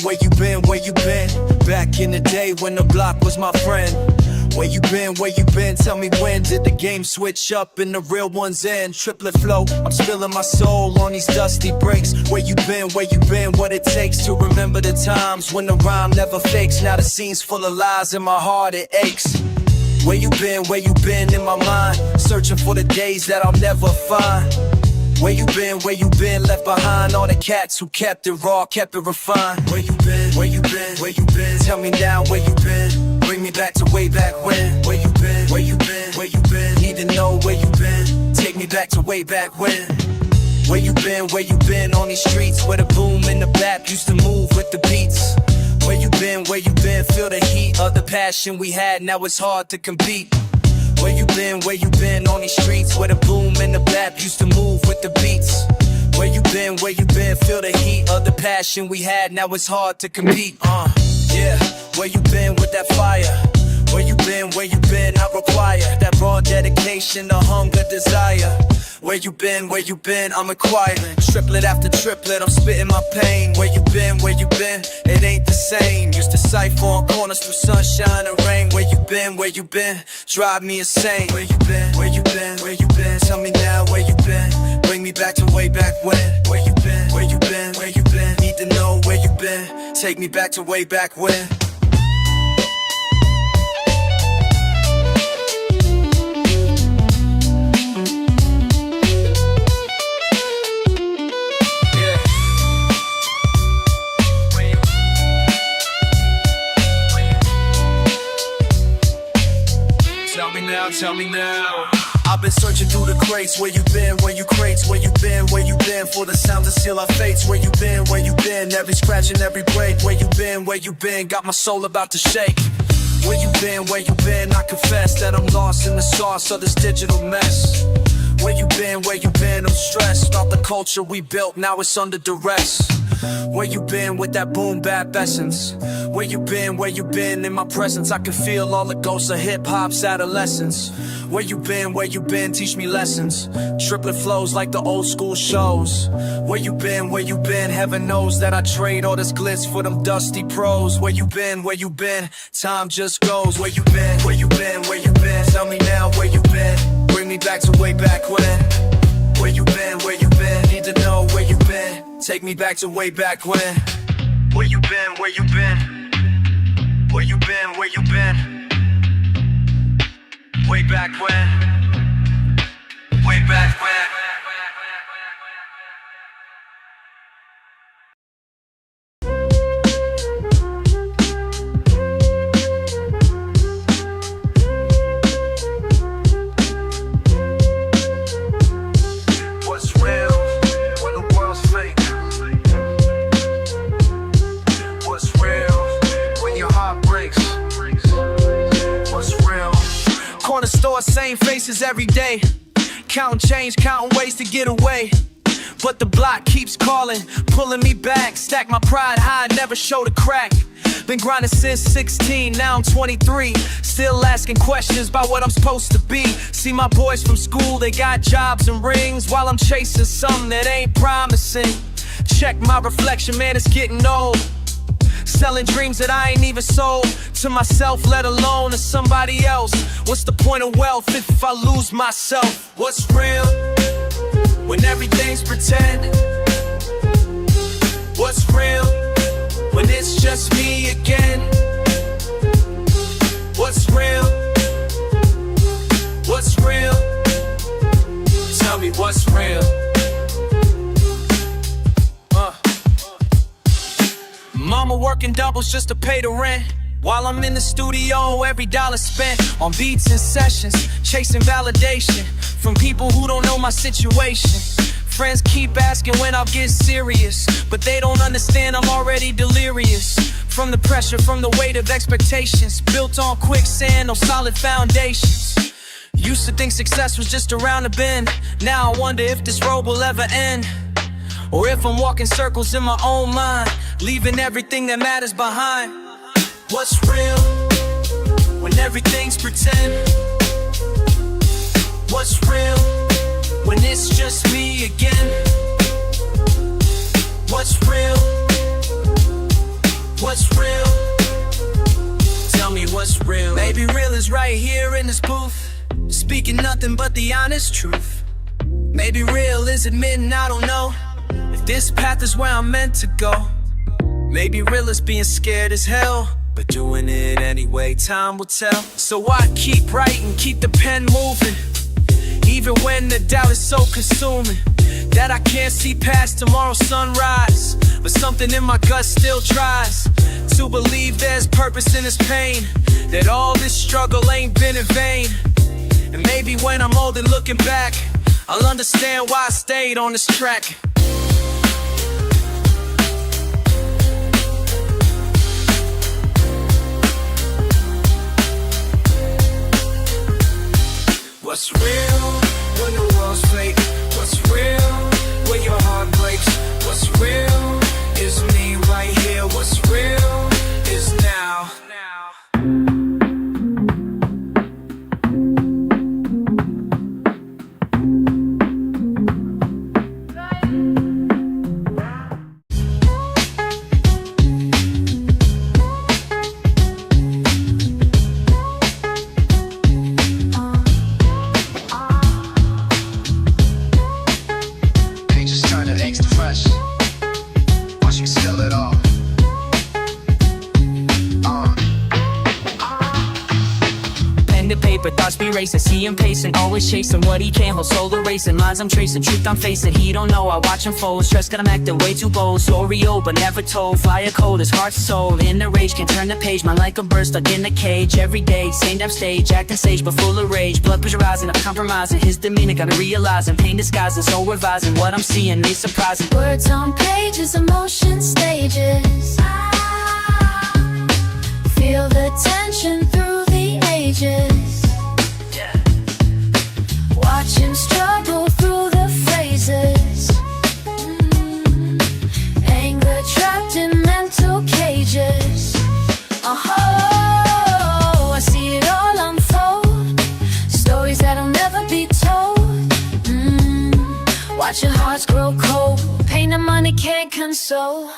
Where you been, where you been? Back in the day when the block was my friend. Where you been, where you been? Tell me when did the game switch up and the real ones end? Triplet flow, I'm spilling my soul on these dusty breaks. Where you been, where you been? What it takes to remember the times when the rhyme never fakes. Now the scene's full of lies, in my heart it aches. Where you been in my mind? Searching for the days that I'll never find. Where you been, left behind all the cats who kept it raw, kept it refined. Where you been, where you been, where you been? Tell me now where you been. Bring me back to way back when. Where you been, where you been, where you been? Need to know where you been. Take me back to way back when. Where you been on these streets where the boom and the bap used to move with the beats. Where you been, feel the heat of the passion we had, now it's hard to compete. Where you been on these streets where the boom and the bap used to move with the beats. Where you been, feel the heat of the passion we had, now it's hard to compete. Yeah, where you been with that fire? Where you been, I require that raw dedication, the hunger, desire. Where you been, I'm acquiring triplet after triplet, I'm spitting my pain. Where you been, it ain't the same. Used to cipher on corners through sunshine and rain. Where you been, drive me insane. Where you been, tell me now where you been. Bring me back to way back when. Where you been, need to know where you been. Take me back to way back when. Tell me now. I've been searching through the crates. Where you been, where you crates? Where you been for the sound to seal our fates? Where you been, every scratch and every break. Where you been, got my soul about to shake. Where you been, I confess that I'm lost in the sauce of this digital mess. Where you been, I'm stressed about the culture we built, now it's under duress. Where you been with that boom bap essence? Where you been in my presence? I can feel all the ghosts of hip-hop's adolescence. Where you been, teach me lessons. Triplet flows like the old school shows. Where you been, heaven knows that I trade all this glitz for them dusty pros. Where you been, time just goes. Where you been, tell me now where you been. Bring me back to way back when. Where you been, need to know where you been. Take me back to way back when. Where you been, where you been? Where you been, way back when. Way back when. Corner store, same faces every day. Counting change, counting ways to get away. But the block keeps calling, pulling me back. Stack my pride high, never showed a crack. Been grinding since 16, now I'm 23. Still asking questions about what I'm supposed to be. See my boys from school, they got jobs and rings, while I'm chasing something that ain't promising. Check my reflection, man, it's getting old. Selling dreams that I ain't even sold to myself, let alone to somebody else. What's the point of wealth if I lose myself? What's real when everything's pretend? What's real when it's just me again? What's real? What's real? Tell me what's real. Mama working doubles just to pay the rent. While I'm in the studio, every dollar spent on beats and sessions, chasing validation from people who don't know my situation. Friends keep asking when I'll get serious, but they don't understand I'm already delirious. From the pressure, from the weight of expectations, built on quicksand, no solid foundations. Used to think success was just around the bend. Now I wonder if this road will ever end, or if I'm walking circles in my own mind, leaving everything that matters behind. What's real when everything's pretend? What's real when it's just me again? What's real? what's real. Maybe real is right here in this booth, speaking nothing but the honest truth. Maybe real is admitting I don't know if this path is where I'm meant to go. Maybe real is being scared as hell, but doing it anyway, time will tell. So I keep writing, keep the pen moving, even when the doubt is so consuming that I can't see past tomorrow's sunrise. But something in my gut still tries to believe there's purpose in this pain, that all this struggle ain't been in vain. And maybe when I'm old and looking back, I'll understand why I stayed on this track. What's real when the world's fake? What's real when your heart breaks? What's real is me right here. What's real is now. Paper, thoughts be racing, see him pacing, always chasing what he can't hold, soul erasing, lines I'm tracing, truth I'm facing, he don't know, I watch him fold, stress got him acting way too bold, story old but never told, fire cold, his heart's soul, in the rage, can turn the page, mind like a bird stuck in the cage, every day, same damn stage, acting sage but full of rage, blood pressure rising, I'm compromising, his demeanor gotta realizing, pain disguising, soul revising, what I'm seeing, they surprising, words on pages, emotion stages, feel the tension through the ages. Watch him struggle through the phrases. Anger trapped in mental cages. Oh, I see it all unfold. Stories that'll never be told. Watch your hearts grow cold. Pain and money can't console.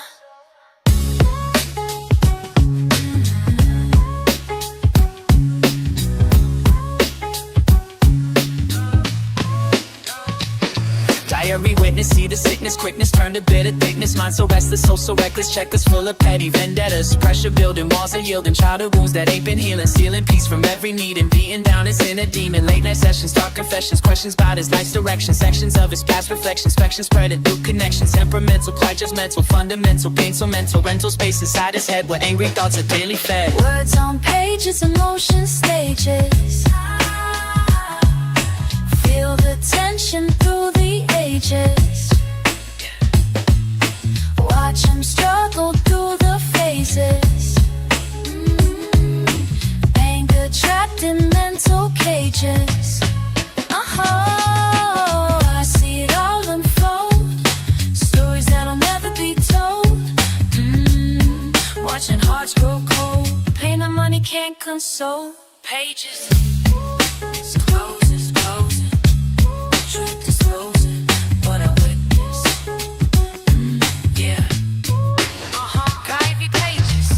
Diary witness, see the sickness, quickness, turn to bitter thickness. Mind so restless, soul so reckless, checkers full of petty vendettas. Pressure building, walls are yielding, childhood wounds that ain't been healing. Stealing peace from every need and beating down his inner demon. Late night sessions, dark confessions, questions about his life's direction. Sections of his past reflections, spectrum spreading through connections. Temperamental, quite judgmental, fundamental, pain so mental. Rental space inside his head where angry thoughts are daily fed. Words on pages, emotion stages. Feel the tension through the ages. Watch him struggle through the phases. Anger trapped in mental cages. I see it all unfold. Stories that'll never be told. Watching hearts grow cold. Pain and money can't console. Pages, it's closing. Truth disclosing what I witnessed. Yeah. Ivy pages.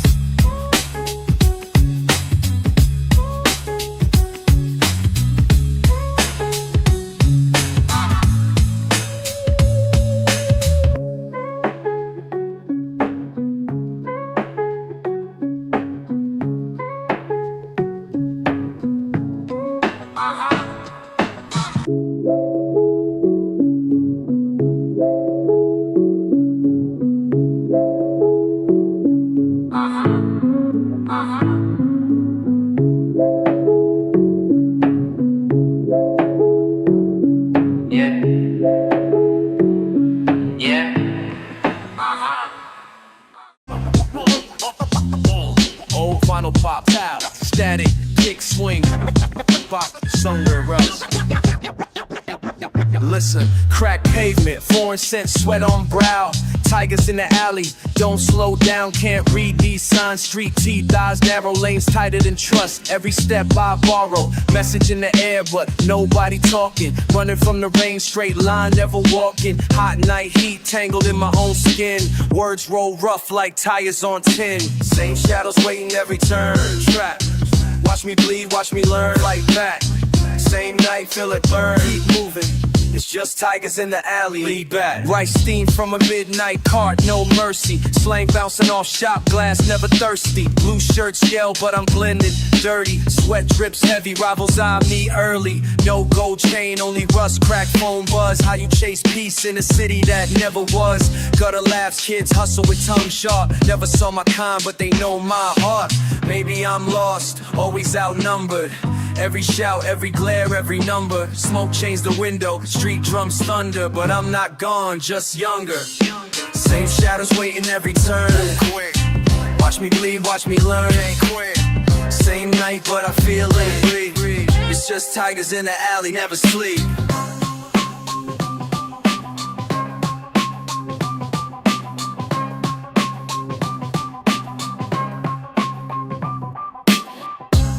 Final pop out, static, kick swing, pop somewhere else. Listen, crack pavement, foreign scent, sweat on brow. Tigers in the alley, don't slow down, can't read these signs. Street teeth, eyes narrow, lanes tighter than trust. Every step I borrow, message in the air, but nobody talking. Running from the rain, straight line, never walking. Hot night heat, tangled in my own skin. Words roll rough like tires on tin. Same shadows waiting every turn. Trap, Watch me bleed, watch me learn. Fight back, same night, feel it burn. Keep moving, it's just tigers in the alley. Lead back, right steam from a midnight cart, no mercy. Slang bouncing off shop glass, never thirsty. Blue shirts yell, but I'm blended, dirty. Sweat drips heavy, rivals eye me early. No gold chain, only rust, crack, foam buzz. How you chase peace in a city that never was. Gutter laughs, kids hustle with tongue sharp. Never saw my kind, but they know my heart. Maybe I'm lost, always outnumbered. Every shout, every glare, every number. Smoke changed the window, street drums thunder. But I'm not gone, just younger. Same shadows waiting every turn. Watch me bleed, watch me learn. Same night, but I feel it. It's just tigers in the alley, never sleep.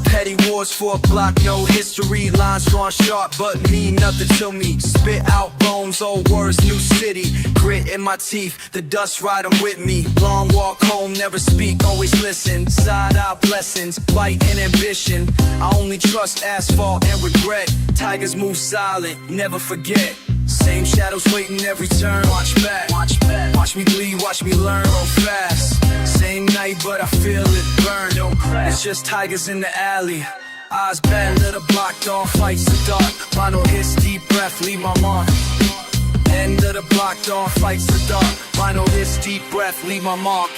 Petty wars for a block, no history. Lines drawn sharp, but mean nothing to me. Spit out bones, old words, new city. Grit in my teeth, the dust ride 'em with me. Long walk home, never speak, always listen. Side out blessings, fight and ambition. I only trust asphalt and regret. Tigers move silent, never forget. Same shadows waiting every turn. Watch back, watch back. Watch me bleed, watch me learn. Go fast. Same night, but I feel it burn. Don't crash. It's just tigers in the alley. Eyes bad, let a block dawn fights the dark. Final hits, deep breath, leave my mark. End of the block, dawn fights the dark. Final hits, deep breath, leave my mark.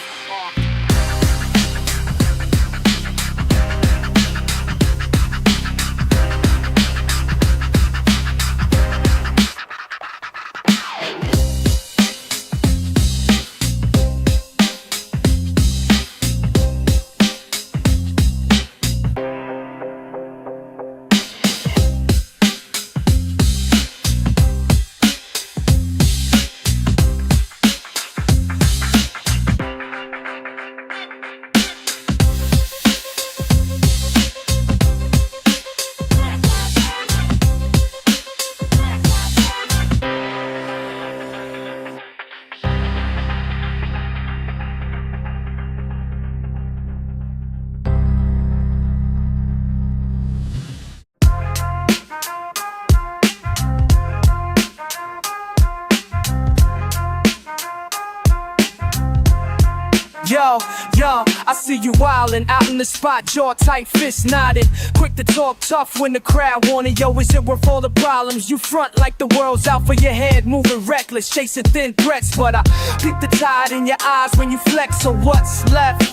Yo, I see you wildin' out in the spot, jaw tight, fist nodded. Quick to talk tough when the crowd wanted. Yo, is it worth all the problems? You front like the world's out for your head, moving reckless, chasing thin threats. But I peep the tide in your eyes when you flex, so what's left?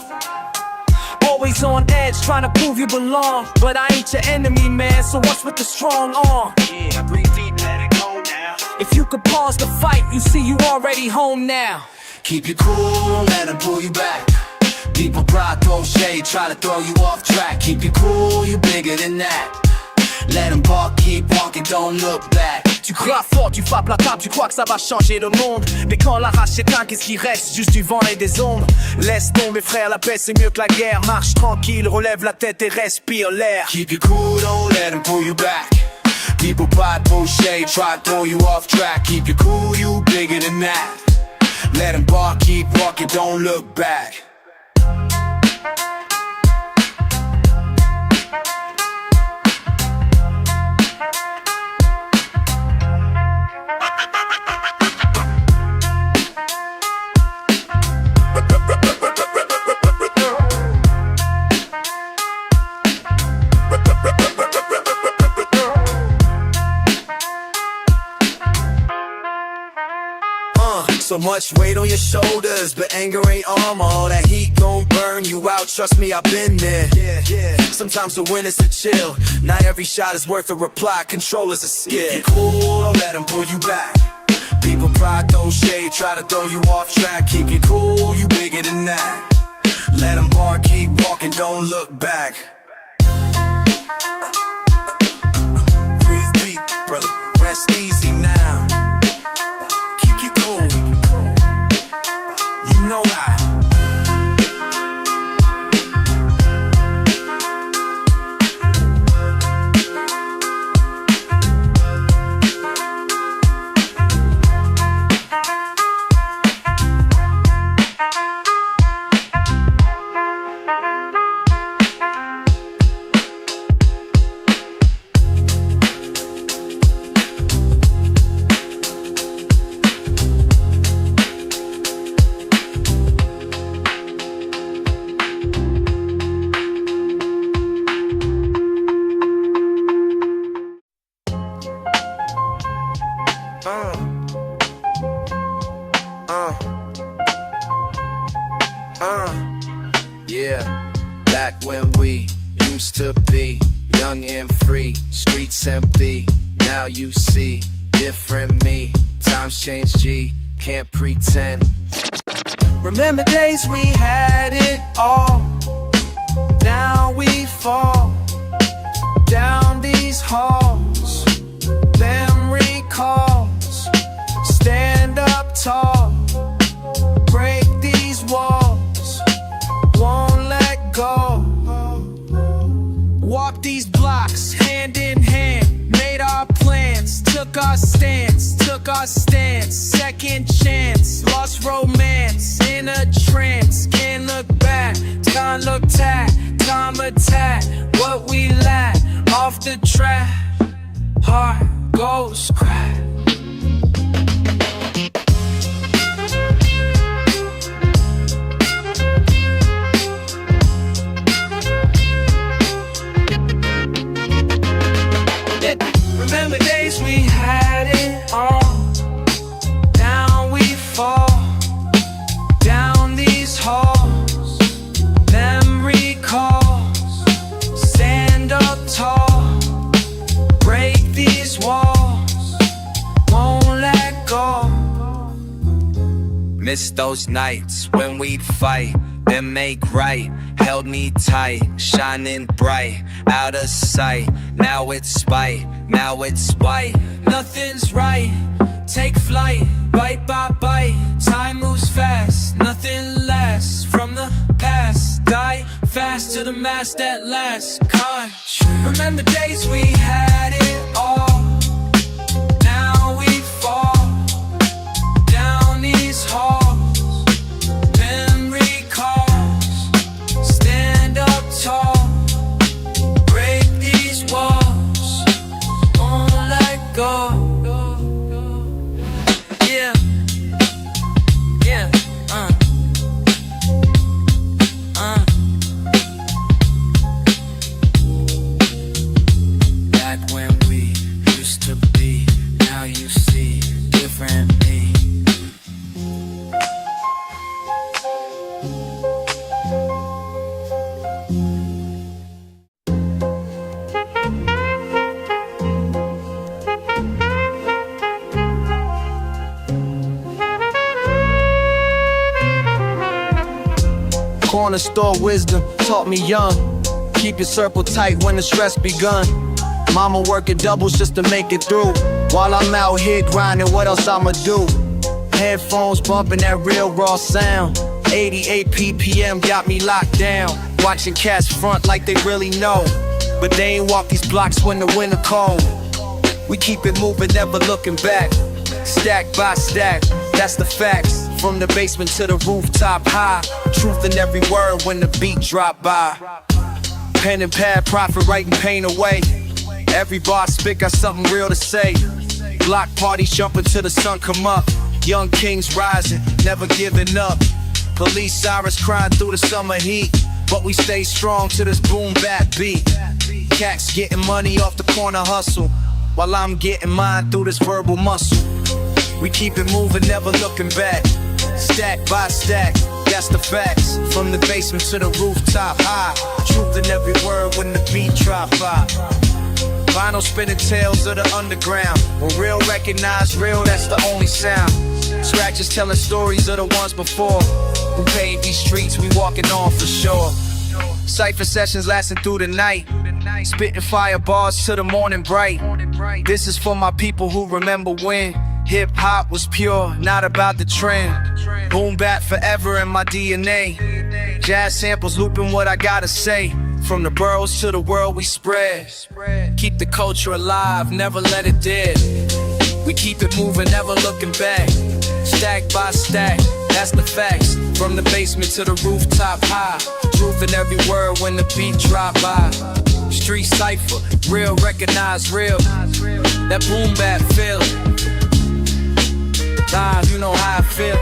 Always on edge, trying to prove you belong. But I ain't your enemy, man, so what's with the strong arm? Yeah, breathe deep, let it go now. If you could pause the fight, you see you already home now. Keep you cool, let them pull you back. People pride, throw shade, try to throw you off track. Keep you cool, you bigger than that. Let them bark, keep walking, don't look back. Tu crois fort, tu frappes la table, tu crois que ça va changer le monde. Mais quand la race s'éteint, qu'est-ce qui reste? Juste du vent et des ombres. Laisse tomber frère, la paix c'est mieux que la guerre. Marche tranquille, relève la tête et respire l'air. Keep you cool, don't let them pull you back. People pride, throw shade, try to throw you off track. Keep you cool, you bigger than that. Let them bark, keep walking, don't look back. So much weight on your shoulders, but anger ain't armor. All that heat gon' burn you out, trust me, I've been there. Yeah. Sometimes the win is to chill. Not every shot is worth a reply, control is a skill. Keep you cool, don't let them pull you back. People pride, throw shade, try to throw you off track. Keep you cool, you bigger than that. Let them bark, keep walking, don't look back. Breathe deep, brother, rest easy now. Keep you cool. You know I be, young and free, streets empty. Now you see, different me. Times change, G, can't pretend. Remember days we had it all. Now we fall down these halls. Memory calls. Stand up tall. Break these walls. Won't let go. Walk these blocks hand in hand. Made our plans. Took our stance. Took our stance. Second chance. Lost romance. In a trance. Can't look back. Time look tack. Time attack. What we lack. Off the track. Heart goes crack. Remember days we had it all. Now we fall down these halls. Memory calls. Stand up tall. Break these walls. Won't let go. Miss those nights when we'd fight, then make right. Held me tight, shining bright, out of sight. Now it's spite, now it's spite. Nothing's right, take flight, bite by bite. Time moves fast, nothing lasts from the past. Die fast to the mass that lasts. Remember days we had it all. Now we fall down these halls. Memory calls. Stand up tall. Break these walls. Won't let go. Yeah. Yeah. Back when we used to be, now you see different me. Corner store wisdom taught me young. Keep your circle tight when the stress begun. Mama working doubles just to make it through. While I'm out here grinding, what else I'ma do? Headphones bumping that real raw sound. 88 ppm got me locked down. Watching cats front like they really know, but they ain't walk these blocks when the winter cold. We keep it moving, never looking back. Stack by stack, that's the facts. From the basement to the rooftop high. Truth in every word when the beat drop by. Pen and pad, profit writing pain away. Every bar spit got something real to say. Block parties jumping till the sun come up. Young kings rising, never giving up. Police sirens crying through the summer heat, but we stay strong to this boom bap beat. Cats getting money off the corner hustle, while I'm getting mine through this verbal muscle. We keep it moving, never looking back. Stack by stack, that's the facts. From the basement to the rooftop high. Truth in every word when the beat drop by. Vinyl spinning tales of the underground. When real recognize real, that's the only sound. Scratches telling stories of the ones before, who paved these streets we walking on for sure. Cypher sessions lasting through the night. Spitting fire bars till the morning bright. This is for my people who remember when hip-hop was pure, not about the trend. Boom bap forever in my DNA. Jazz samples looping what I gotta say. From the boroughs to the world we spread. Keep the culture alive, never let it dead. We keep it moving, never looking back. Stack by stack, that's the facts. From the basement to the rooftop high. Truth in every word when the beat drop by. Street cypher, real recognize real. That boom bap feel. Live, you know how I feel.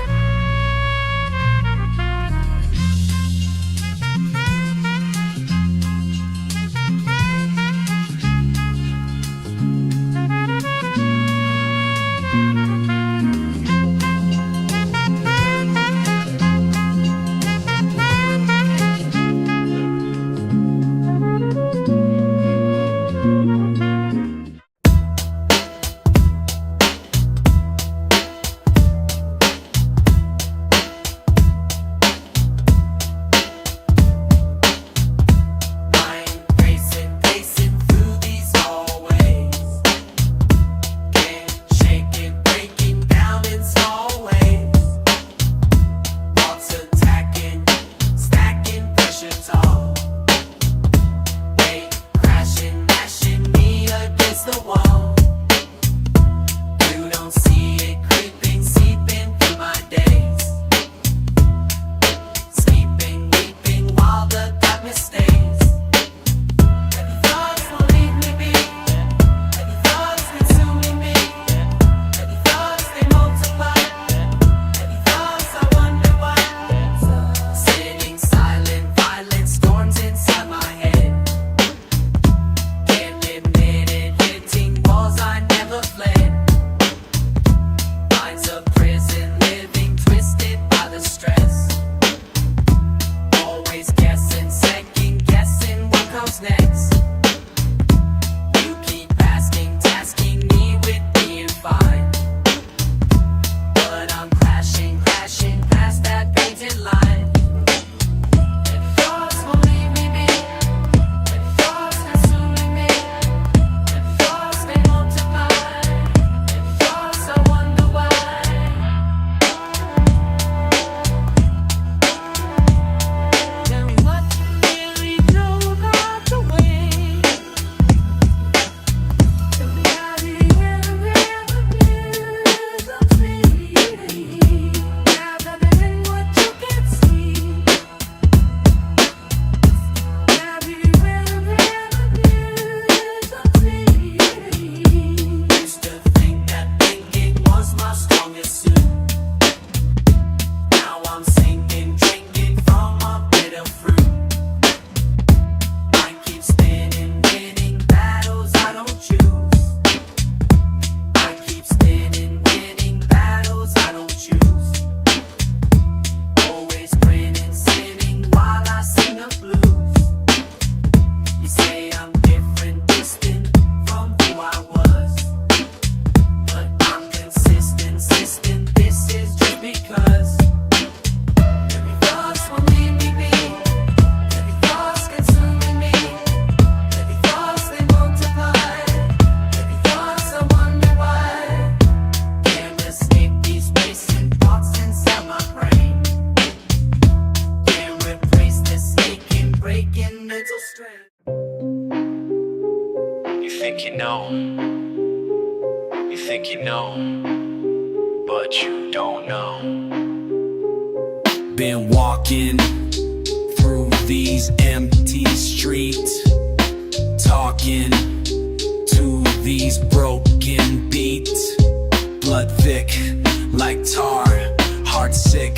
think you know. You think you know, but you don't know. Been walking through these empty streets, talking to these broken beats. Blood thick like tar, heart sick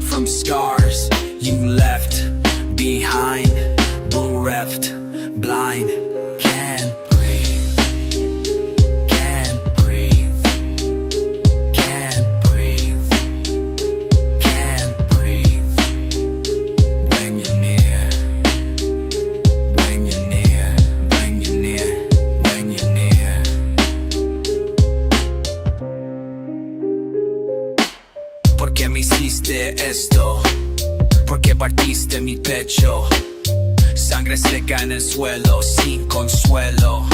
from scars you left behind. Bereft, blind, can't breathe, can't breathe, can't breathe, can't breathe. When you're near, when you're near, when you're near, when you're near. ¿Por qué me hiciste esto? ¿Por qué partiste mi pecho? Sangre seca en el suelo, sin consuelo.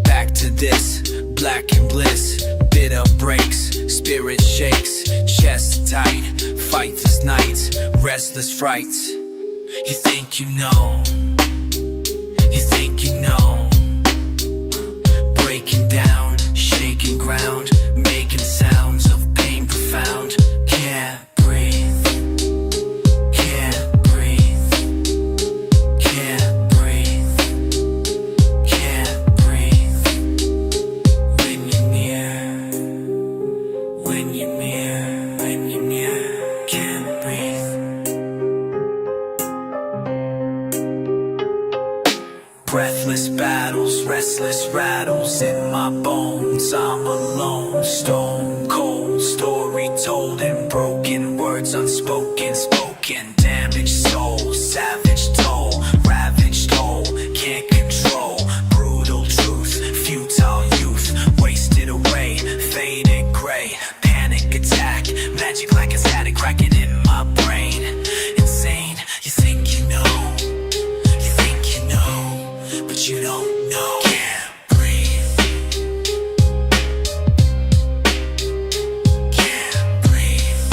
Back to this, black and bliss. Bitter breaks, spirit shakes. Chest tight, fight this night. Restless frights. You think you know. You think you know. Breaking down, shaking ground. Making sounds of pain profound. Can't breathe. Breathless battles, restless rattles in my bones. I'm alone, stone cold, story told in broken words unspoken, spoken. Damaged soul, savage toll, ravaged whole, can't control. Brutal truth, futile youth, wasted away, faded gray. Panic attack, magic like a static cracking in my brain. Insane, you think you know. But you don't know. Can't breathe. Can't breathe.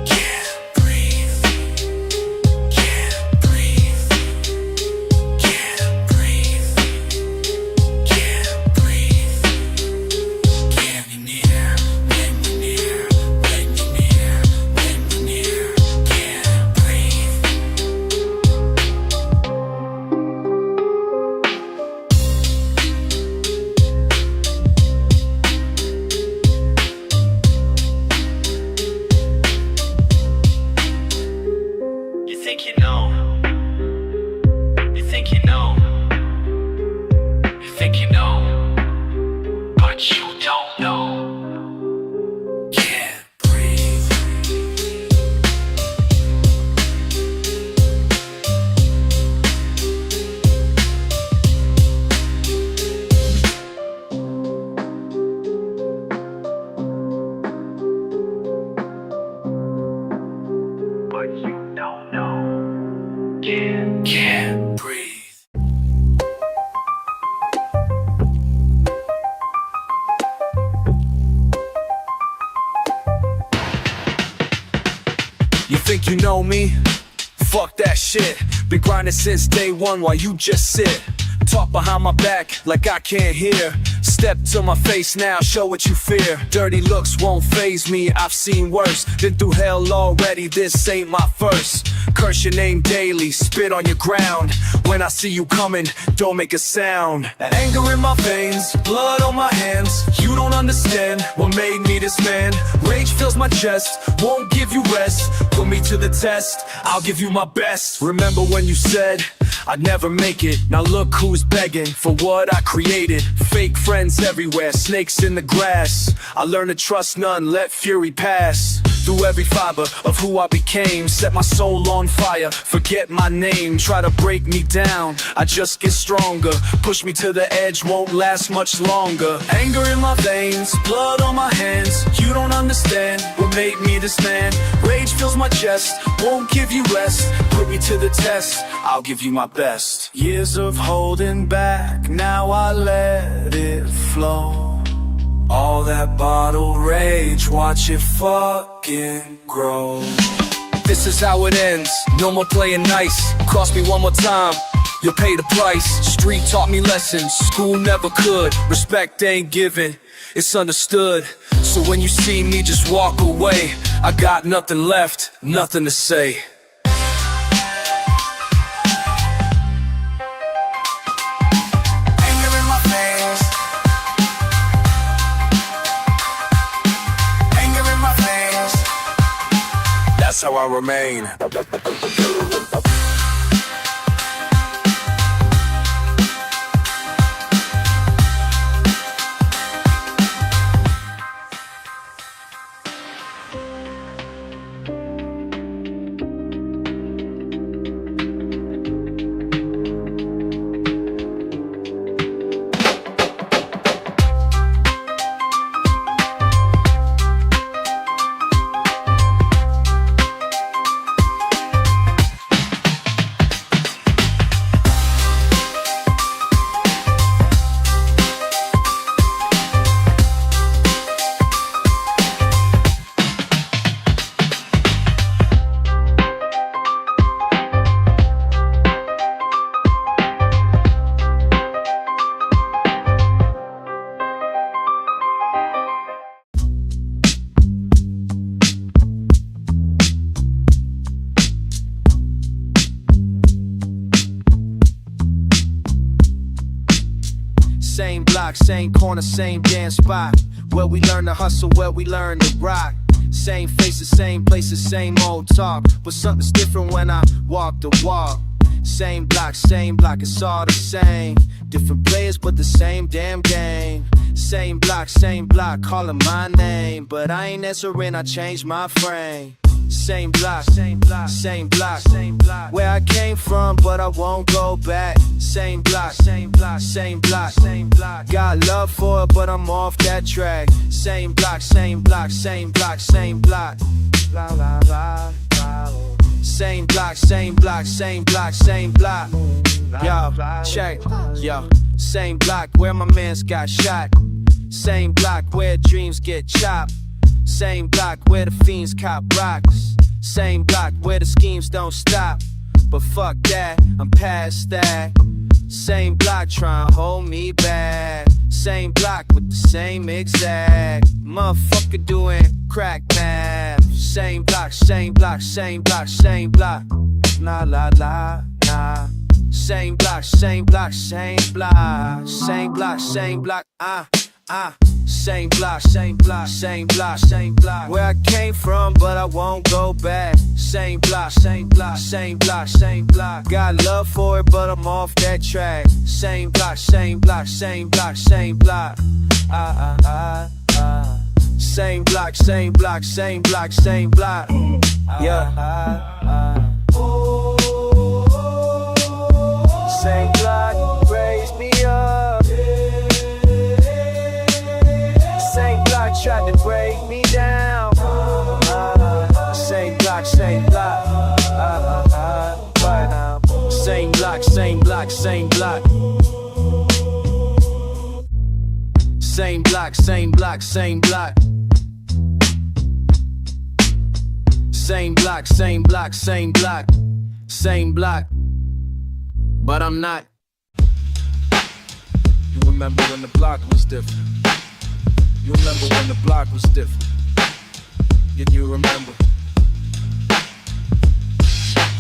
Can't breathe. Can't breathe. Can't breathe. Can't breathe. Can you near? When you're near. When you're near. When you're near. Can't breathe. You think you know. You think you know. You think you know, but you don't know. Can't breathe. But you don't know. Can't Breathe. You think you know me? Fuck that shit. Been grinding since day one while you just sit. Talk behind my back like I can't hear. Step to my face now, show what you fear. Dirty looks won't faze me, I've seen worse. Been through hell already, this ain't my first. Curse your name daily, spit on your ground. When I see you coming, don't make a sound. Anger in my veins, blood on my hands. You don't understand what made me this man. Rage fills my chest, won't give you rest. Put me to the test, I'll give you my best. Remember when you said I'd never make it? Now look who's begging for what I created. Fake friends everywhere, snakes in the grass. I learned to trust none, let fury pass. Through every fiber of who I became, set my soul on fire, forget my name. Try to break me down, I just get stronger. Push me to the edge, won't last much longer. Anger in my veins, blood on my hands. You don't understand what made me this man. Rage fills my chest, won't give you rest. Put me to the test, I'll give you my best. Years of holding back, now I let it flow. All that bottled rage, watch it fucking grow. This is how it ends, no more playing nice. Cross me one more time, you'll pay the price. Street taught me lessons, school never could. Respect ain't given, it's understood. So when you see me, just walk away. I got nothing left, nothing to say. Anger in my face. Anger in my face. That's how I remain. Same block, same corner, same damn spot. Where we learn to hustle, where we learn to rock. Same faces, same places, same old talk. But something's different when I walk the walk. Same block, it's all the same. Different players, but the same damn game. Same block, calling my name. But I ain't answering, I changed my frame. Same block, where I came from, but I won't go back. Same block, got love for it, but I'm off that track. Same block, la la la la. Same block. Yo, check, yo. Same block where my mans got shot. Same block where dreams get chopped. Same block where the fiends cop rocks. Same block where the schemes don't stop. But fuck that, I'm past that. Same block tryna hold me back. Same block with the same exact motherfucker doing crack math. Same block. La la la la. Same block. Same block, Same block. Where I came from, but I won't go back. Same block. Got love for it, but I'm off that track. Same block. Same block. Yeah. Same block, raised me up. Same block tried to break me down. Same block. Same block. Same block. Same block. But I'm not. You remember when the block was different. You remember when the block was different. You remember.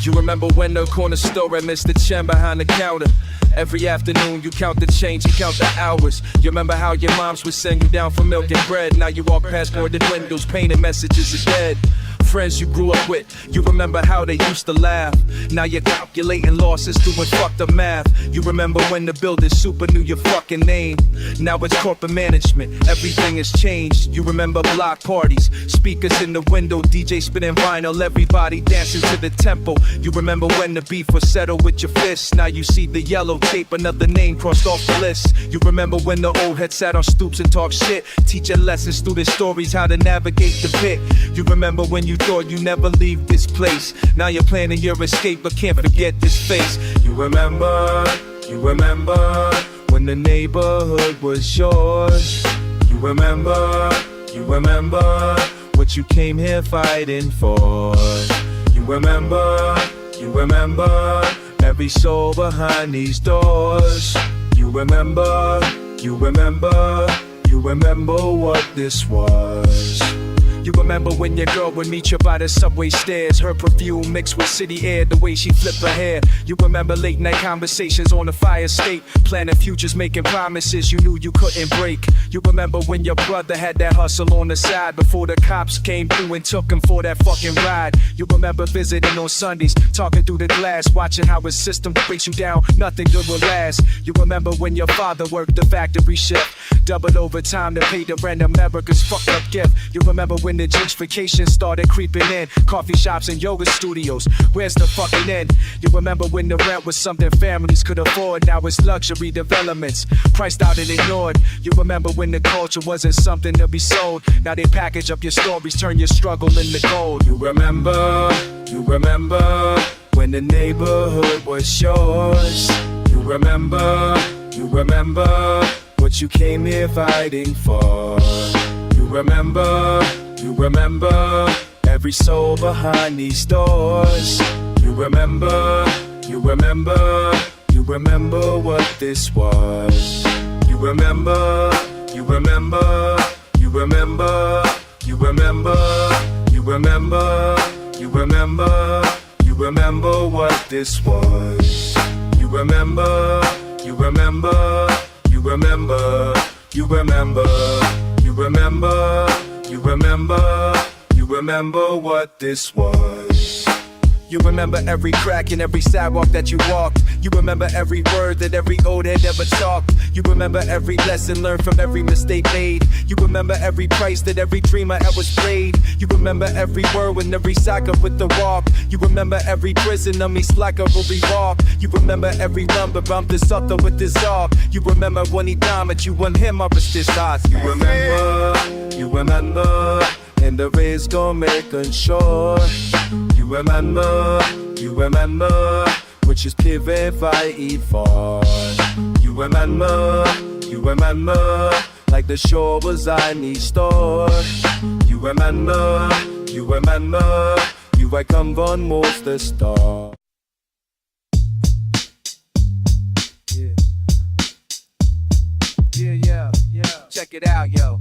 You remember when the corner store at Mr. Chen behind the counter. Every afternoon you count the change, you count the hours. You remember how your moms would send you down for milk and bread. Now you walk past boarded windows, painted messages are dead. Friends you grew up with, you remember how they used to laugh. Now you're calculating losses, doing fucked up math. You remember when the building super knew your fucking name. Now it's corporate management, everything has changed. You remember block parties, speakers in the window, DJ spinning vinyl, everybody dancing to the tempo. You remember when the beef was settled with your fists. Now you see the yellow tape, another name crossed off the list. You remember when the old head sat on stoops and talked shit, teaching lessons through their stories, how to navigate the pit. You remember when you thought you never leave this place. Now you're planning your escape, but can't forget this face. You remember when the neighborhood was yours. You remember what you came here fighting for. You remember every soul behind these doors. You remember what this was. You remember when your girl would meet you by the subway stairs, her perfume mixed with city air, the way she flipped her hair. You remember late night conversations on the fire escape, planning futures, making promises you knew you couldn't break. You remember when your brother had that hustle on the side before the cops came through and took him for that fucking ride. You remember visiting on Sundays, talking through the glass, watching how his system breaks you down, nothing good will last. You remember when your father worked the factory shift, doubled overtime to pay the rent, America's fucked up gift. You remember when the gentrification started creeping in, coffee shops and yoga studios, where's the fucking end? You remember when the rent was something families could afford, now it's luxury developments, priced out and ignored. You remember when the culture wasn't something to be sold, now they package up your stories, turn your struggle into gold. You remember when the neighborhood was yours. You remember what you came here fighting for. You remember every soul behind these doors. You remember what this was. You remember what this was. You remember what this was. You remember every crack in every sidewalk that you walked. You remember every word that every old head ever talked. You remember every lesson learned from every mistake made. You remember every price that every dreamer ever paid. You remember every word when every sock with the walk. You remember every prison on me like a ruby walk. You remember every number bump this up with this dog. You remember when he diamond you won him up as this odds. You remember and the rays gon' make unsure. You remember which is pivot fight for. You remember like the shore was on each store. You remember you I come von most the star. Yeah. Check it out, yo.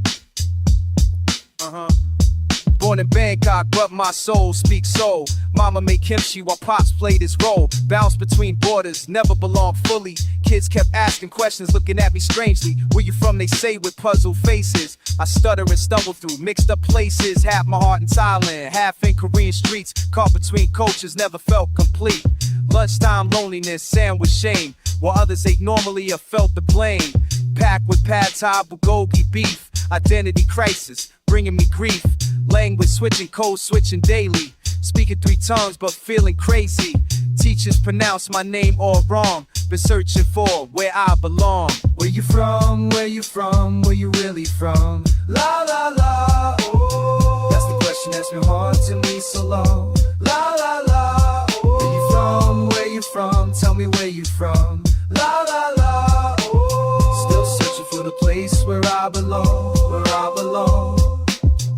Born in Bangkok, but my soul speaks soul. Mama made kimchi while Pops played his role. Bounced between borders, never belonged fully. Kids kept asking questions, looking at me strangely. Where you from, they say with puzzled faces. I stutter and stumble through mixed up places. Half my heart in Thailand, half in Korean streets. Caught between cultures, never felt complete. Lunchtime loneliness, sandwich shame. While others ate normally, I felt the blame. Packed with pad thai, bulgogi beef. Identity crisis, bringing me grief. Language switching, code switching daily. Speaking 3 tongues but feeling crazy. Teachers pronounce my name all wrong. Been searching for where I belong. Where you from, where you from, where you really from? La la la, oh. That's the question that's been haunting me so long. La la la, oh. Where you from, tell me where you from. La la la, oh. Still searching for the place where I belong, where I belong.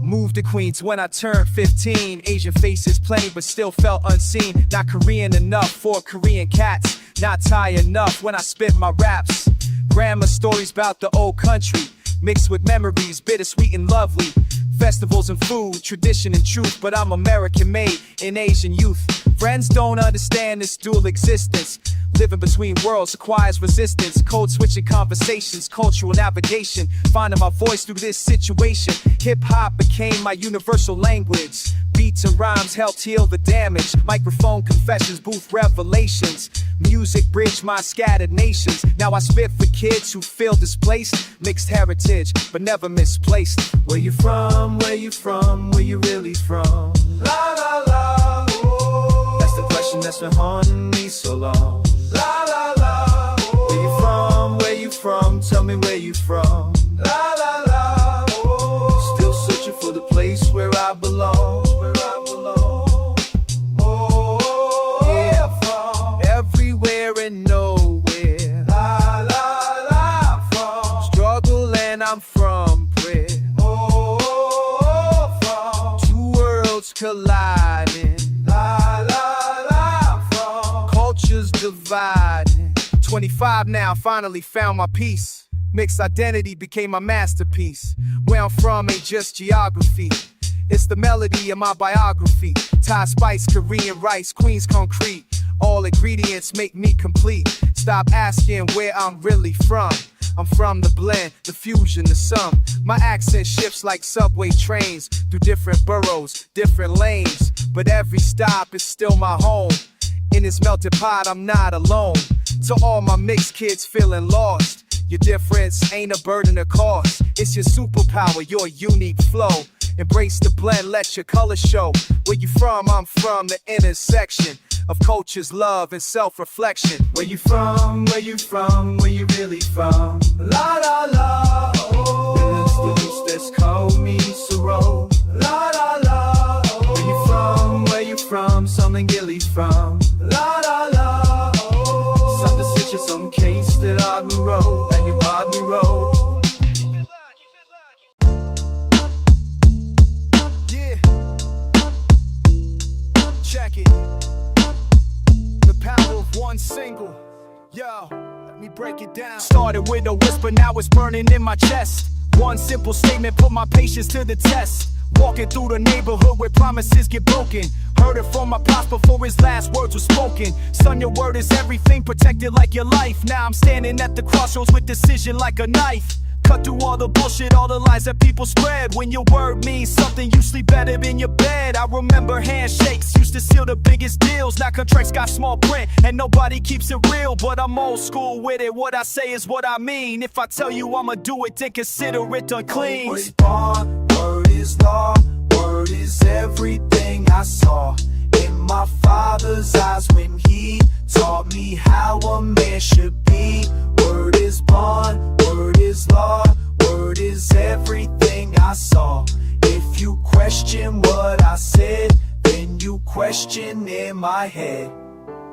Moved to Queens when I turned 15. Asian faces plenty but still felt unseen. Not Korean enough for Korean cats. Not Thai enough when I spit my raps. Grandma stories about the old country, mixed with memories, bittersweet and lovely. Festivals and food, tradition and truth. But I'm American made in Asian youth. Friends don't understand this dual existence. Living between worlds requires resistance. Code switching conversations, cultural navigation. Finding my voice through this situation. Hip-hop became my universal language. Beats and rhymes helped heal the damage. Microphone confessions, booth revelations. Music bridged my scattered nations. Now I spit for kids who feel displaced. Mixed heritage, but never misplaced. Where you from, where you from, where you really from? La la la, oh. That's the question that's been haunting me so long. La la la, oh. Where you from, tell me where you from. La la la, oh. Still searching for the place where I belong, where I belong. Oh, yeah, from everywhere and nowhere. La la la, from struggle and I'm from prayer. Oh, from 2 worlds colliding. La divide. 25 now, finally found my peace. Mixed identity became my masterpiece. Where I'm from ain't just geography, it's the melody of my biography. Thai spice, Korean rice, Queens concrete. All ingredients make me complete. Stop asking where I'm really from. I'm from the blend, the fusion, the sum. My accent shifts like subway trains through different boroughs, different lanes. But every stop is still my home. In this melted pot, I'm not alone. To all my mixed kids feeling lost, your difference ain't a burden of cost. It's your superpower, your unique flow. Embrace the blend, let your color show. Where you from? I'm from the intersection of cultures, love, and self-reflection. Where you from? Where you from? Where you really from? La la la, oh. This call me Soro. La la la, oh. Where you from? Where you from? Something Gilly from. La la la, oh. Some decisions, some case that I roll, and you bought me roll. Check it. The power of one single. Yo, let me break it down. Started with a whisper, now it's burning in my chest. One simple statement put my patience to the test. Walking through the neighborhood where promises get broken. Heard it from my pops before his last words were spoken. Son, your word is everything, protected like your life. Now I'm standing at the crossroads with decision like a knife. Cut through all the bullshit, all the lies that people spread. When your word means something, you sleep better in your bed. I remember handshakes used to seal the biggest deals. Now contracts got small print and nobody keeps it real. But I'm old school with it, what I say is what I mean. If I tell you I'ma do it, then consider it unclean. Word is bond, word is law, word is everything I saw in my father's eyes when he taught me how a man should be. Word is bond, word is law, word is everything I saw. If you question what I said, then you question in my head.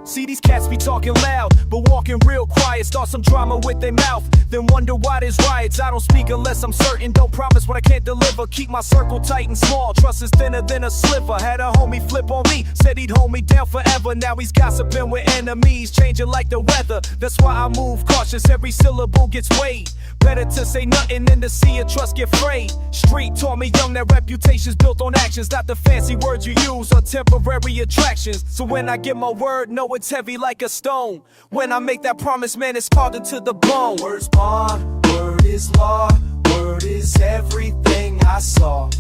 See, these cats be talking loud, but walking real quiet. Start some drama with their mouth, then wonder why there's riots. I don't speak unless I'm certain, don't promise what I can't deliver. Keep my circle tight and small, trust is thinner than a sliver. Had a homie flip on me, said he'd hold me down forever. Now he's gossiping with enemies, changing like the weather. That's why I move cautious, every syllable gets weighed. Better to say nothing than to see a trust get frayed. Street taught me young that reputation's built on actions, not the fancy words you use or temporary attractions. So when I give my word, know it's heavy like a stone. When I make that promise, man, it's carved into the bone. Word's bond, word is law, word is everything I saw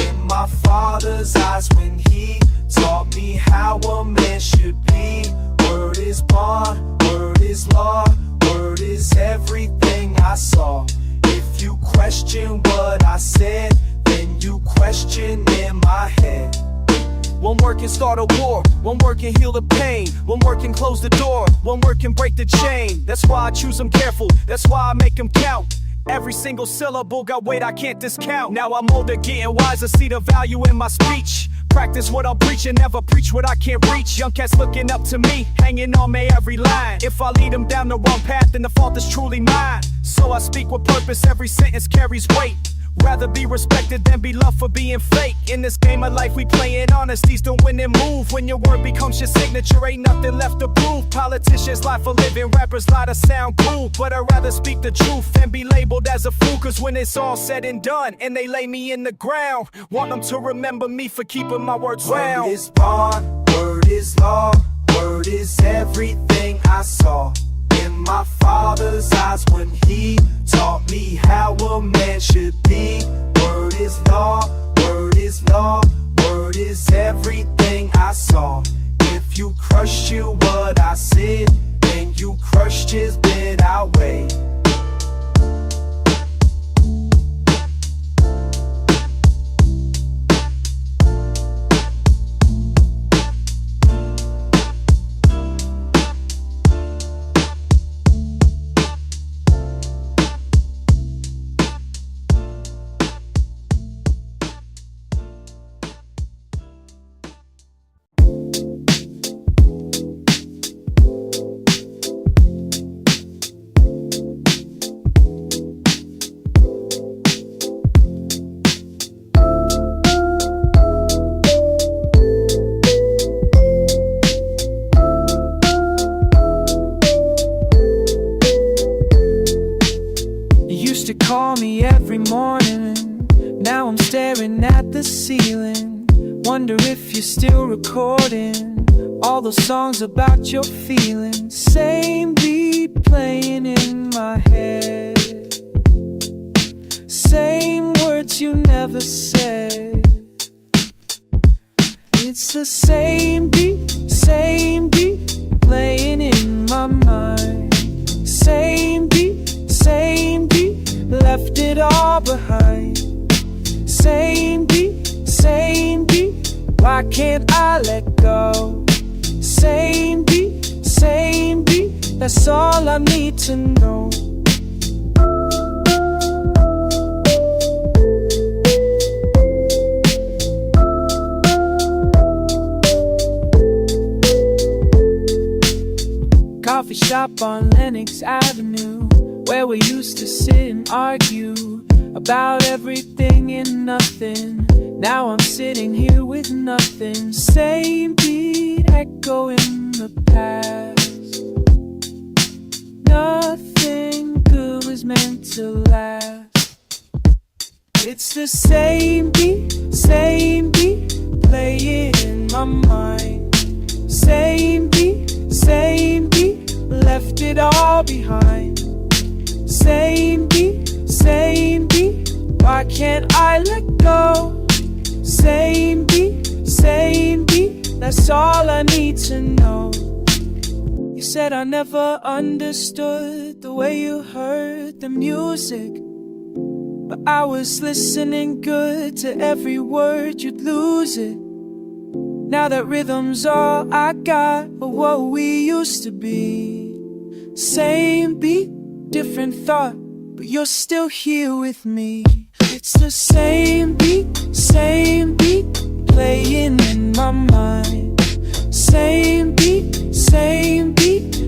in my father's eyes when he taught me how a man should be. Word is bond, word is law, word is everything I saw. If you question what I said, then you question in my head. One word can start a war, one word can heal the pain, one word can close the door, one word can break the chain. That's why I choose them careful, that's why I make them count. Every single syllable got weight I can't discount. Now I'm older, getting wiser, see the value in my speech. Practice what I'll preach and never preach what I can't reach. Young cats looking up to me, hanging on me every line. If I lead them down the wrong path, then the fault is truly mine. So I speak with purpose, every sentence carries weight. Rather be respected than be loved for being fake. In this game of life we playing honesty's the winning move. When your word becomes your signature, ain't nothing left to prove. Politicians lie for living, rappers lie to sound cool. But I'd rather speak the truth than be labeled as a fool. Cause when it's all said and done and they lay me in the ground, want them to remember me for keeping my words round. Word is bond, word is law, word is everything I saw in my father's eyes when he taught me how a man should be. Word is law, word is law, word is everything I saw. If you crushed you what I said, then you crushed his bit away. morning. Now I'm staring at the ceiling. Wonder if you're still recording all those songs about your feelings. Same beat playing in my head, same words you never said. It's the same beat playing in my mind. Same beat, left it all behind. Same beat, why can't I let go? Same beat, that's all I need to know. Coffee shop on Lenox Avenue, where we used to sit and argue about everything and nothing. Now I'm sitting here with nothing. Same beat echo in the past. Nothing good was meant to last. It's the same beat playing in my mind. Same beat, left it all behind. Same beat, why can't I let go? Same beat, that's all I need to know. You said I never understood the way you heard the music, but I was listening good to every word, you'd lose it. Now that rhythm's all I got, but what we used to be. Same beat, different thought, but you're still here with me. It's the same beat playing in my mind. Same beat,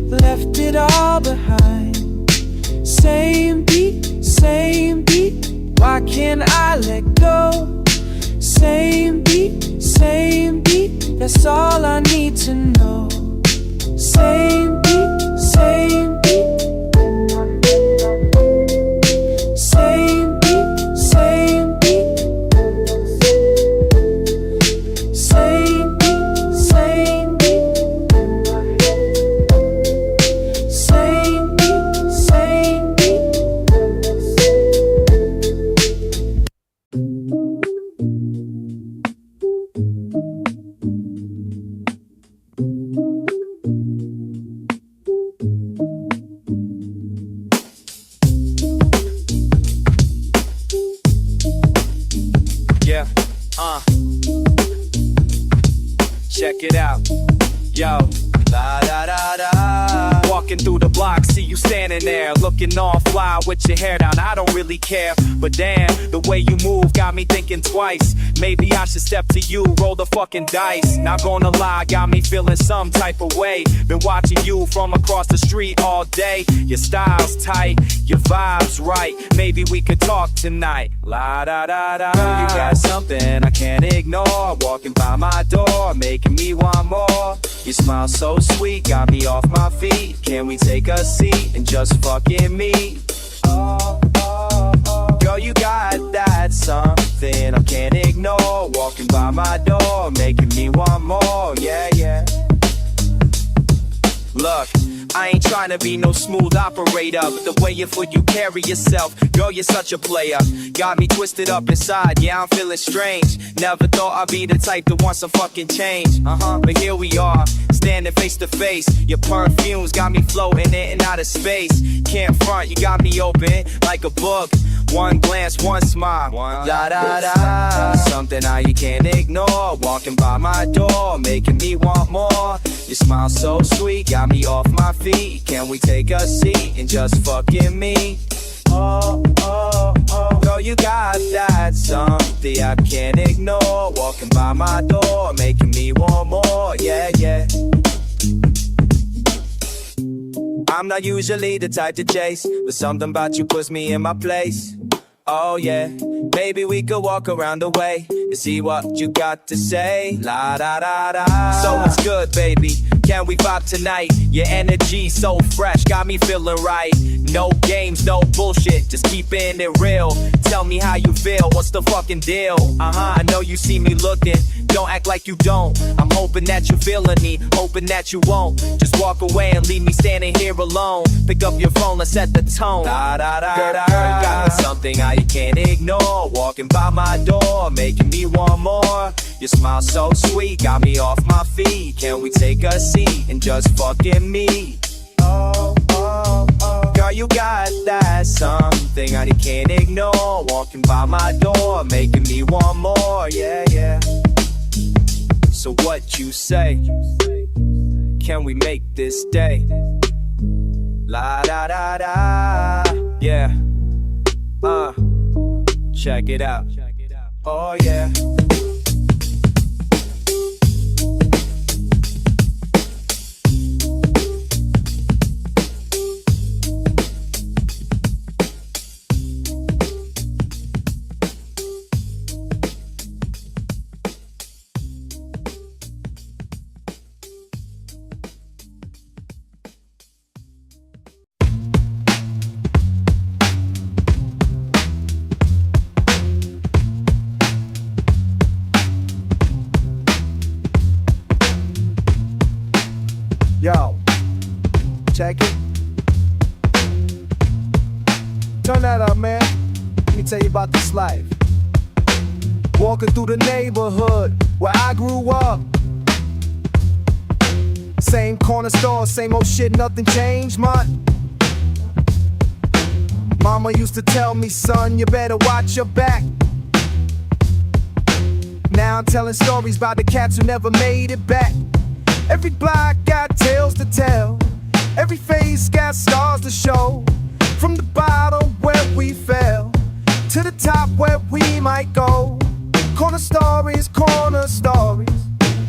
left it all behind. Same beat, why can't I let go? Same beat, that's all I need to know. Same beat, same beat. Same beat, same beat. Same beat, same beat. Same beat, same beat. Yeah, check it out, yo. La da da da. Walking through the block, see you standing there, looking all fly with your hair down. I don't really care, but damn, the way you move got me thinking twice. Maybe I should step to you, roll the fucking dice. Not gonna lie, got me feeling some type of way. Been watching you from across the street all day. Your style's tight, your vibe's right. Maybe we could talk tonight. La da da da. Girl, you got something I can't ignore. Walking by my door, making me want more. You smile so sweet, got me off my feet. Can we take a seat and just fucking meet? Oh, oh, oh. Girl, you got that something I can't ignore. Walking by my door, making me want more. Yeah, yeah. Look, I ain't trying to be no smooth operator, but the way you carry yourself, girl, you're such a player. Got me twisted up inside, yeah, I'm feeling strange. Never thought I'd be the type to want some fucking change. But here we are, standing face to face. Your perfumes got me floating in and out of space. Can't front, you got me open like a book. One glance, one smile, da da da. Something you can't ignore. Walking by my door, making me want more. Your smile so sweet, got me off my feet. Can we take a seat and just fucking meet? Oh, oh, oh. Girl, you got that something I can't ignore. Walking by my door, making me want more. Yeah, yeah. I'm not usually the type to chase, but something about you puts me in my place. Oh yeah, maybe we could walk around the way and see what you got to say. La da da da. So it's good, baby. can we vibe tonight? Your energy so fresh, got me feeling right. No games, no bullshit, just keeping it real. Tell me how you feel, what's the fucking deal? I know you see me looking, don't act like you don't. I'm hoping that you're feeling me, hoping that you won't just walk away and leave me standing here alone. Pick up your phone, let's set the tone. Da da da da. Girl, got me something I can't ignore. Walking by my door, making me want more. Your smile so sweet, got me off my feet. Can we take a seat and just fucking meet? Oh, oh, oh. Girl, you got that something I can't ignore. Walking by my door, making me want more. Yeah, yeah. So what you say? Can we make this day? La da da da. Yeah. Check it out. Oh yeah. Yo, check it. Turn that up, man. Let me tell you about this life. Walking through the neighborhood where I grew up. Same corner store, same old shit, nothing changed, man. Mama used to tell me, son, you better watch your back. Now I'm telling stories about the cats who never made it back. Every block got tales to tell. Every face got scars to show. From the bottom where we fell to the top where we might go. Corner stories,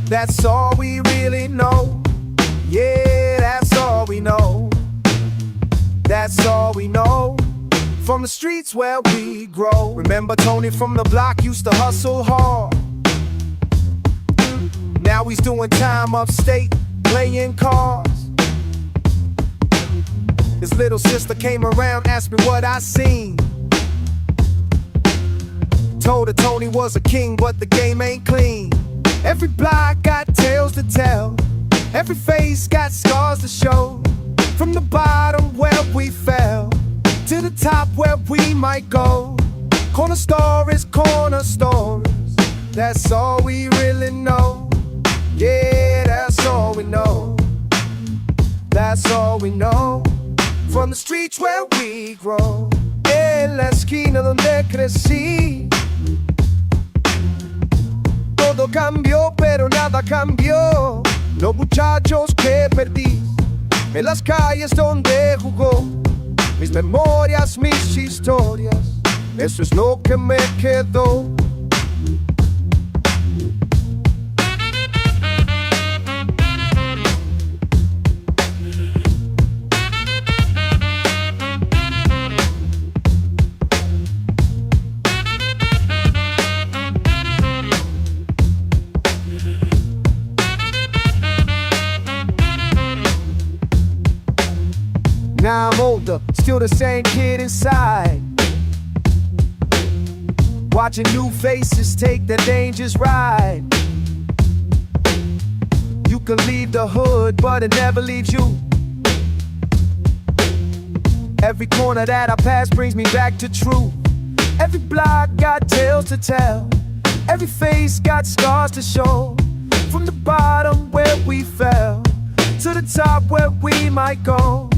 that's all we really know. Yeah, that's all we know. That's all we know. From the streets where we grow. Remember Tony from the block used to hustle hard. Now he's doing time upstate, playing cards. His little sister came around, asked me what I seen. Told her Tony was a king, but the game ain't clean. Every block got tales to tell. Every face got scars to show. From the bottom where we fell to the top where we might go. Corner stories, that's all we really know. Yeah, that's all we know. That's all we know. From the streets where we grow. En la esquina donde crecí. Todo cambió, pero nada cambió. Los muchachos que perdí en las calles donde jugó. Mis memorias, mis historias, eso es lo que me quedó. Now I'm older, still the same kid inside. Watching new faces take their dangerous ride. You can leave the hood, but it never leaves you. Every corner that I pass brings me back to truth. Every block got tales to tell. Every face got scars to show. From the bottom where we fell to the top where we might go.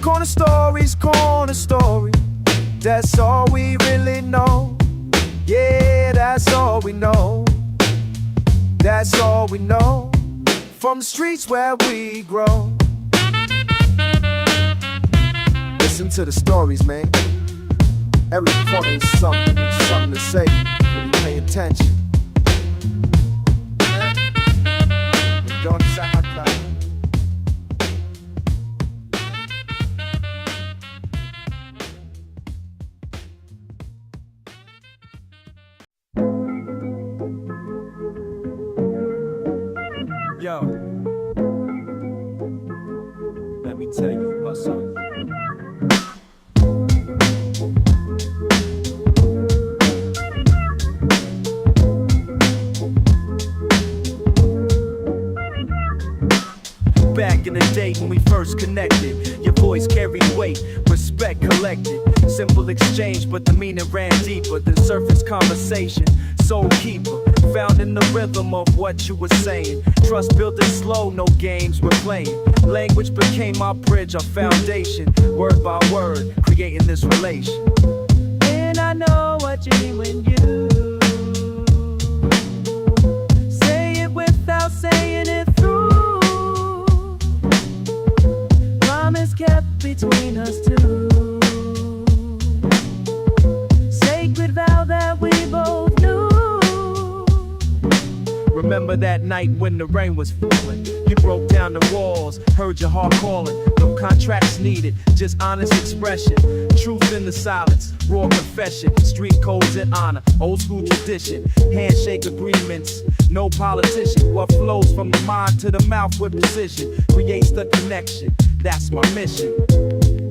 Corner stories, that's all we really know. Yeah, that's all we know. That's all we know. From the streets where we grow. Listen to the stories, man. Every corner is something to say when you pay attention. Don't sound like Yo, me tell you about something. Back in the day when we first connected, your voice carried weight, respect collected. Simple exchange, but the meaning ran deeper than surface conversation. Soul keeper, found in the rhythm of what you were saying. Trust building slow, no games we're playing. Language became our bridge, our foundation. Word by word, creating this relation. And I know what you mean when you say it without saying it through. Promise kept between us two. Sacred vow that we both knew. Remember that night when the rain was falling? You broke down the walls, heard your heart calling. No contracts needed, just honest expression. Truth in the silence, raw confession. Street codes and honor, old school tradition. Handshake agreements, no politician. What flows from the mind to the mouth with precision creates the connection. That's my mission.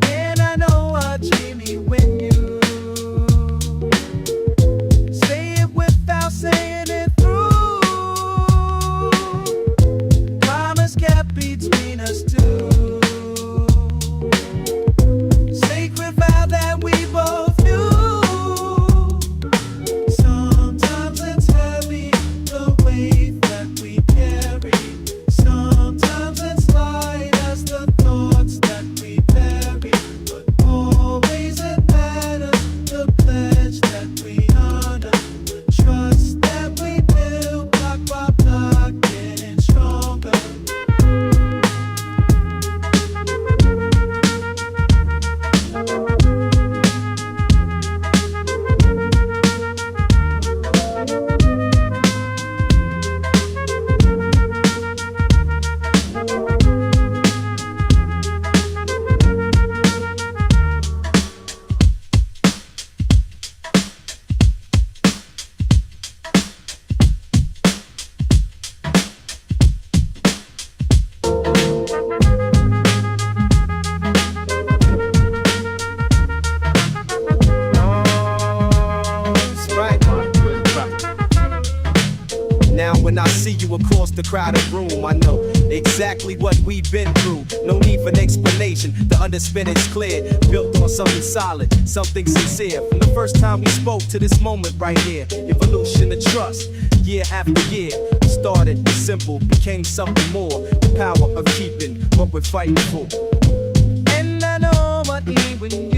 And I know what you mean when you say it without saying it through. Promise kept between us two. Sacred vow that we both knew. Sometimes it's heavy, the weight that we carry. Sometimes it's light as the thoughts that we bury. But always it matters, the pledge that we honor. The trust that we build, block by block, getting stronger. Now when I see you across the crowded room, I know exactly what we've been through. No need for an explanation, the underspin is clear. Built on something solid, something sincere. From the first time we spoke to this moment right here. Evolution of trust, year after year. Started simple, became something more. The power of keeping what we're fighting for. And I know what you mean when you